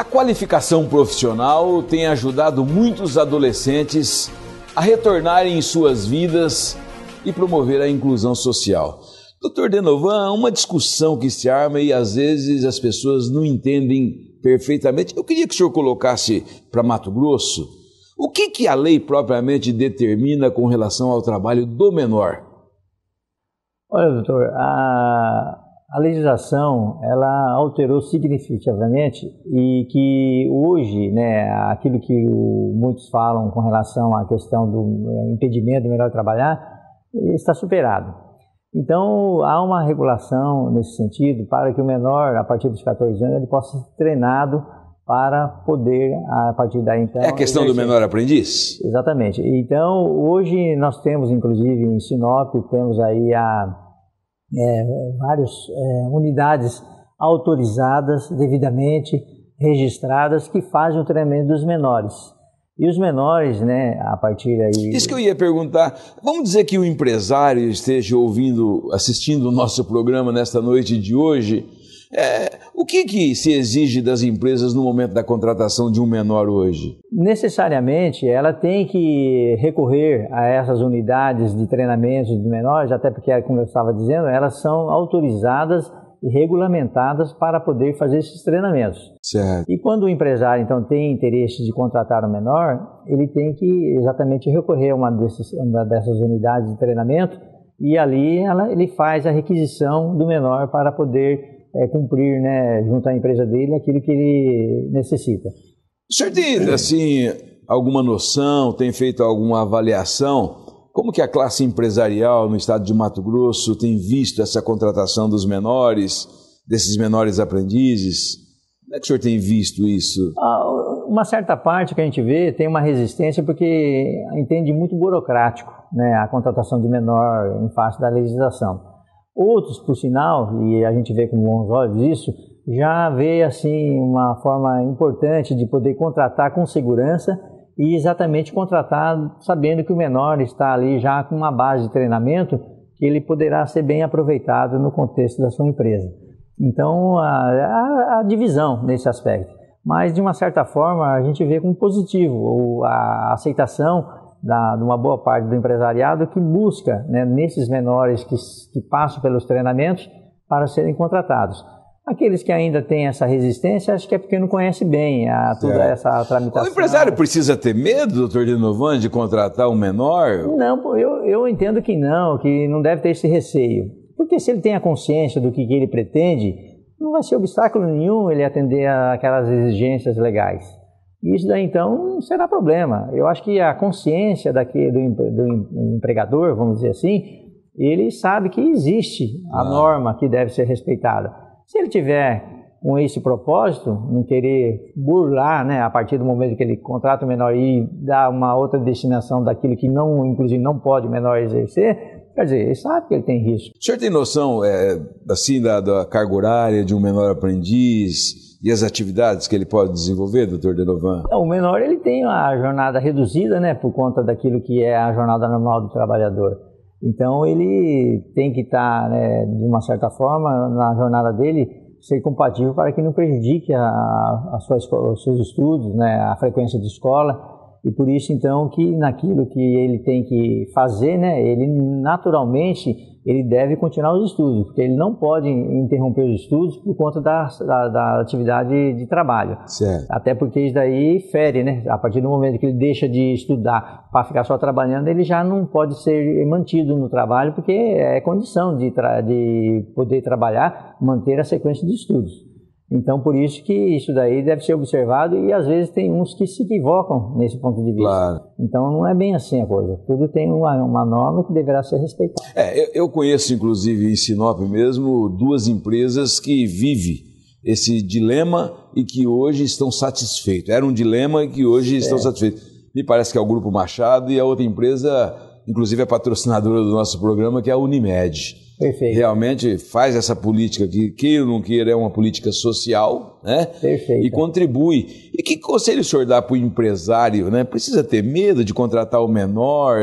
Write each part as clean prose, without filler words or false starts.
A qualificação profissional tem ajudado muitos adolescentes a retornarem em suas vidas e promover a inclusão social. Dr. Denovan, uma discussão que se arma e às vezes as pessoas não entendem perfeitamente. Eu queria que o senhor colocasse para Mato Grosso o que a lei propriamente determina com relação ao trabalho do menor. Olha, doutor, a legislação, ela alterou significativamente e que hoje, né, aquilo que muitos falam com relação à questão do impedimento do menor trabalhar, está superado. Então, há uma regulação nesse sentido para que o menor, a partir dos 14 anos, ele possa ser treinado para poder, a partir daí, então... É a questão do menor aprendiz? Exatamente. Então, hoje nós temos, inclusive, em Sinop, temos aí várias unidades autorizadas, devidamente registradas, que fazem o treinamento dos menores. E os menores, né, a partir aí... Isso que eu ia perguntar. Vamos dizer que o empresário esteja assistindo o nosso programa nesta noite de hoje. O que se exige das empresas no momento da contratação de um menor hoje? Necessariamente, ela tem que recorrer a essas unidades de treinamento de menores, até porque, como eu estava dizendo, elas são autorizadas e regulamentadas para poder fazer esses treinamentos. Certo. E quando o empresário, então, tem interesse de contratar um menor, ele tem que exatamente recorrer a uma dessas unidades de treinamento e ali ele faz a requisição do menor para poder cumprir, né, junto à empresa dele, aquilo que ele necessita. O senhor tem, assim, alguma noção, tem feito alguma avaliação? Como que a classe empresarial no estado de Mato Grosso tem visto essa contratação dos menores, desses menores aprendizes? Como é que o senhor tem visto isso? Uma certa parte que a gente vê tem uma resistência porque entende muito burocrático, né, a contratação de menor em face da legislação. Outros, por sinal, e a gente vê com bons olhos isso, já vê assim uma forma importante de poder contratar com segurança e exatamente contratar sabendo que o menor está ali já com uma base de treinamento que ele poderá ser bem aproveitado no contexto da sua empresa. Então, a divisão nesse aspecto. Mas, de uma certa forma, a gente vê como positivo a aceitação de uma boa parte do empresariado que busca, né, nesses menores que passam pelos treinamentos para serem contratados. Aqueles que ainda têm essa resistência, acho que é porque não conhece bem toda essa tramitação. O empresário precisa ter medo, doutor Denovan, de contratar um menor? Não, eu entendo que não deve ter esse receio. Porque se ele tem a consciência do que ele pretende, não vai ser obstáculo nenhum ele atender aquelas exigências legais. Isso daí, então, não será problema. Eu acho que a consciência do empregador, vamos dizer assim, ele sabe que existe a norma que deve ser respeitada. Se ele tiver com esse propósito, não querer burlar, né, a partir do momento que ele contrata o menor e dá uma outra destinação daquilo que inclusive não pode o menor exercer, quer dizer, ele sabe que ele tem risco. O senhor tem noção assim, da carga horária de um menor aprendiz e as atividades que ele pode desenvolver, doutor Denovan? O menor ele tem a jornada reduzida, né, por conta daquilo que é a jornada normal do trabalhador. Então ele tem que estar, né, de uma certa forma, na jornada dele, ser compatível para que não prejudique os seus estudos, né, a frequência de escola. E por isso, então, que naquilo que ele tem que fazer, né, ele naturalmente ele deve continuar os estudos, porque ele não pode interromper os estudos por conta da atividade de trabalho. Certo. Até porque isso daí fere, né? A partir do momento que ele deixa de estudar para ficar só trabalhando, ele já não pode ser mantido no trabalho, porque é condição de poder trabalhar, manter a sequência de estudos. Então, por isso que isso daí deve ser observado e, às vezes, tem uns que se equivocam nesse ponto de vista. Claro. Então, não é bem assim a coisa. Tudo tem uma norma que deverá ser respeitada. Eu conheço, inclusive, em Sinop mesmo, duas empresas que vivem esse dilema e que hoje estão satisfeitos. Era um dilema e que hoje estão satisfeitos. Me parece que é o Grupo Machado e a outra empresa, inclusive, é patrocinadora do nosso programa, que é a Unimed. Perfeito. Realmente faz essa política que, queira ou não queira, é uma política social, né? Perfeito. E contribui. E que conselho o senhor dá para o empresário, né? Precisa ter medo de contratar o menor?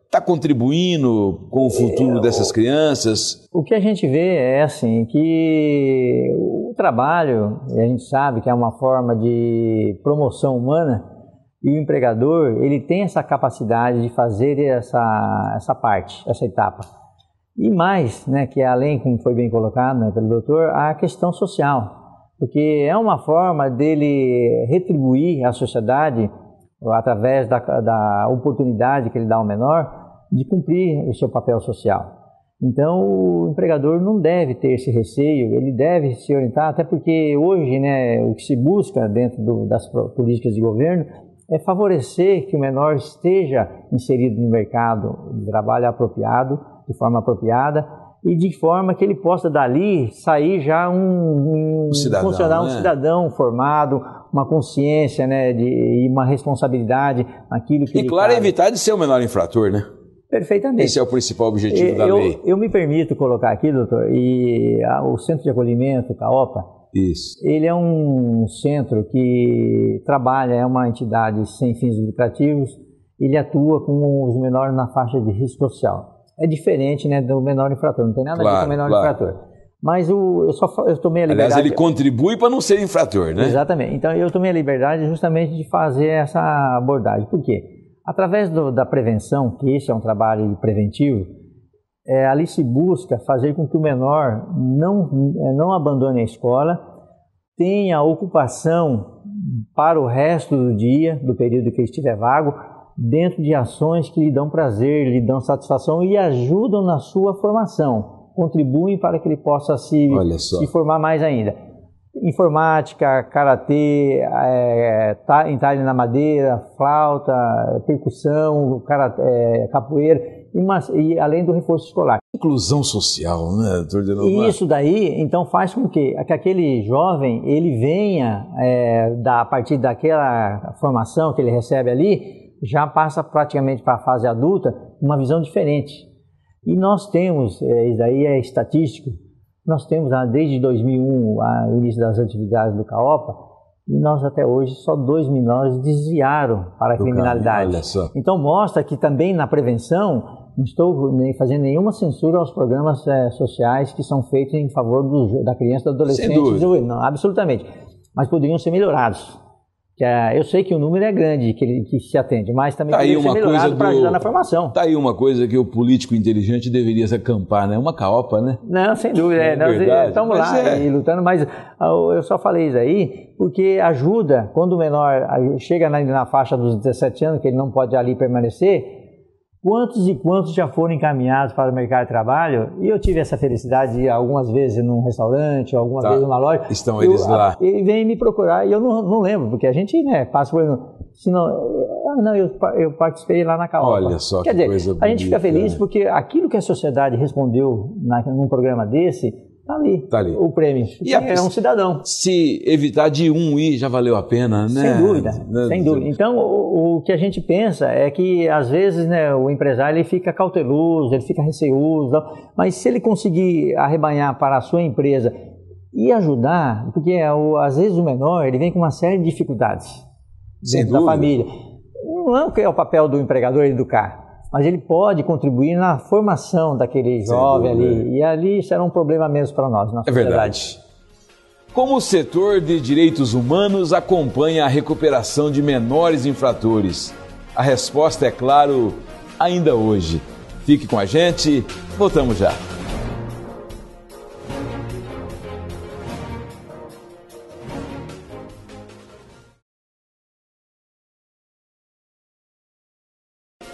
Está contribuindo com o futuro dessas crianças? O que a gente vê é assim, que trabalho, a gente sabe que é uma forma de promoção humana, e o empregador, ele tem essa capacidade de fazer essa parte, essa etapa. E mais, né, que é além, como foi bem colocado, né, pelo doutor, a questão social. Porque é uma forma dele retribuir à sociedade, através da oportunidade que ele dá ao menor, de cumprir o seu papel social. Então, o empregador não deve ter esse receio, ele deve se orientar, até porque hoje, né, o que se busca dentro das políticas de governo é favorecer que o menor esteja inserido no mercado de trabalho apropriado, de forma apropriada, e de forma que ele possa dali sair já um cidadão formado, uma consciência, né, e uma responsabilidade naquilo que ele faz. E claro, evitar de ser o menor infrator, né? Perfeitamente. Esse é o principal objetivo da lei. Eu me permito colocar aqui, doutor, o Centro de Acolhimento, CAOPA, isso. Ele é um centro que trabalha, é uma entidade sem fins lucrativos, ele atua com os menores na faixa de risco social. É diferente, né, do menor infrator, não tem nada a ver com o menor infrator. Mas eu tomei a liberdade... Aliás, ele contribui para não ser infrator, né? Exatamente. Então, eu tomei a liberdade justamente de fazer essa abordagem. Por quê? Através da prevenção, que esse é um trabalho preventivo, ali se busca fazer com que o menor não abandone a escola, tenha ocupação para o resto do dia, do período que ele estiver vago, dentro de ações que lhe dão prazer, lhe dão satisfação e ajudam na sua formação, contribuem para que ele possa se formar mais ainda. Informática, karatê, entalhe na madeira, flauta, percussão, capoeira, e além do reforço escolar. Inclusão social, né, doutor de Novar? E isso daí, então, faz com que aquele jovem, ele venha, a partir daquela formação que ele recebe ali, já passa praticamente para a fase adulta, uma visão diferente. E nós temos, isso daí é estatístico, nós temos desde 2001, o início das atividades do CAOPA, e nós até hoje só 2 menores desviaram para a criminalidade. Olha só. Então mostra que também na prevenção, não estou fazendo nenhuma censura aos programas sociais que são feitos em favor da criança e do adolescente. Sem dúvida. Não, absolutamente. Mas poderiam ser melhorados. Eu sei que o número é grande que se atende, mas também poderia ser melhorado para ajudar na formação. Está aí uma coisa que o político inteligente deveria se acampar, né? Uma CAOPA, né? Não, sem dúvida. Nós estamos lá e lutando, mas eu só falei isso aí porque ajuda, quando o menor chega na faixa dos 17 anos, que ele não pode ali permanecer, quantos e quantos já foram encaminhados para o mercado de trabalho? E eu tive essa felicidade de ir algumas vezes num restaurante, ou algumas vezes numa loja. Estão eles lá. E vem me procurar, e eu não lembro, porque a gente, né, passa por... eu participei lá na CAOPA. Olha só que coisa bonita. A gente fica feliz porque aquilo que a sociedade respondeu num programa desse, tá ali. O prêmio. E é um cidadão. Se evitar de ir, já valeu a pena, né? Sem dúvida, sem dúvida. Então, o que a gente pensa é que, às vezes, né, o empresário ele fica cauteloso, ele fica receoso, mas se ele conseguir arrebanhar para a sua empresa e ajudar, porque às vezes o menor ele vem com uma série de dificuldades dentro da família. Não é o que é o papel do empregador educar, mas ele pode contribuir na formação daquele jovem ali, e ali será um problema menos para nós, na sociedade. É verdade. Como o setor de direitos humanos acompanha a recuperação de menores infratores? A resposta é, claro, ainda hoje. Fique com a gente, voltamos já.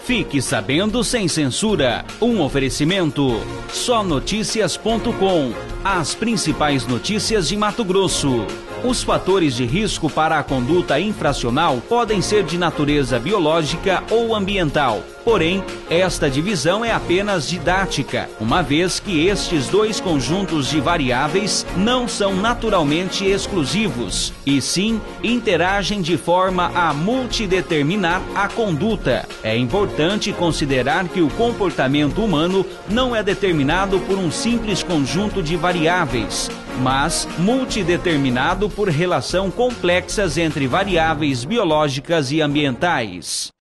Fique sabendo sem censura. Um oferecimento sonoticias.com. As principais notícias de Mato Grosso. Os fatores de risco para a conduta infracional podem ser de natureza biológica ou ambiental. Porém, esta divisão é apenas didática, uma vez que estes dois conjuntos de variáveis não são naturalmente exclusivos, e sim interagem de forma a multideterminar a conduta. É importante considerar que o comportamento humano não é determinado por um simples conjunto de variáveis, mas multideterminado por relação complexas entre variáveis biológicas e ambientais.